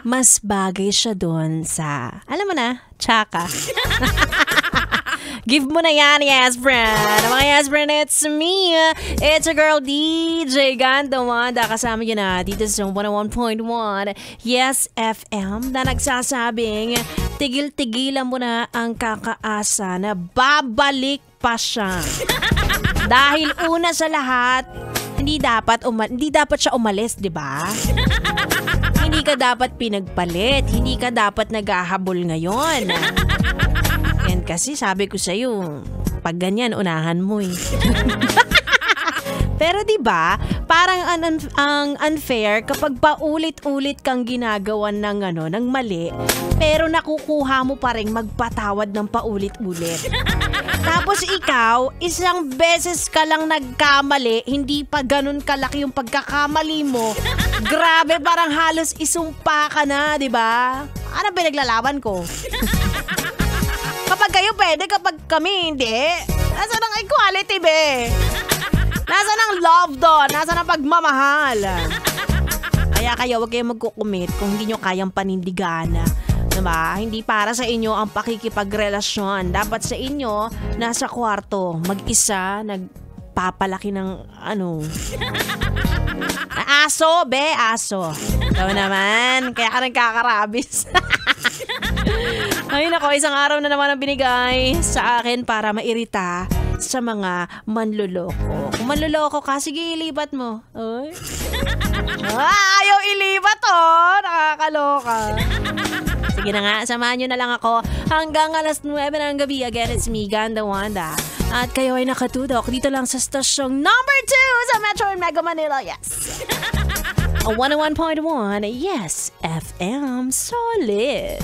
Mas bagay siya doon sa, alam mo na, tsaka. Give mo na yan, yes, friend. Mga yes, friend, it's me. It's a girl, DJ Ganda Wanda. Kasama yun na dito sa 101.1 Yes FM na nagsasabing tigil-tigilan mo na ang kakaasa na babalik pa siya. Dahil una sa lahat, hindi dapat siya umalis, di ba? Hindi ka dapat pinagpalit. Hindi ka dapat naghahabol ngayon. Yan kasi sabi ko sa'yo, pag ganyan, unahan mo eh. Pero diba, parang ang unfair kapag paulit-ulit kang ginagawan ng mali, pero nakukuha mo pa rin magpatawad ng paulit-ulit. Tapos ikaw, isang beses ka lang nagkamali, hindi pa ganun kalaki yung pagkakamali mo. Grabe, parang halos isumpa ka na, diba? Ano pinaglalaban ko? Kapag kayo pwede, kapag kami hindi. Nasaan ang equality, be? Nasaan ang love doon? Nasaan ang pagmamahal? Kaya kayo, huwag kayong magkukumit kung hindi nyo kayang panindigan. Diba? Hindi para sa inyo ang pakikipagrelasyon. Dapat sa inyo, nasa kwarto, mag-isa, nagpapalaki ng aso, be, aso. Ikaw naman, kaya ka nagkakarabis. Ay nako, isang araw na naman ang binigay sa akin para mairita sa mga manluloko. Kung manluloko ka, sige ilipat mo. Ay. Ayaw ilipat nakakaloka. Sige na nga, samahan nyo na lang ako hanggang alas 9 ng gabi. Again, it's me, Ganda Wanda. At kayo ay nakatudok dito lang sa stasyong number 2 sa Metro and Mega Manila. Yes! 101.1 Yes FM Solid.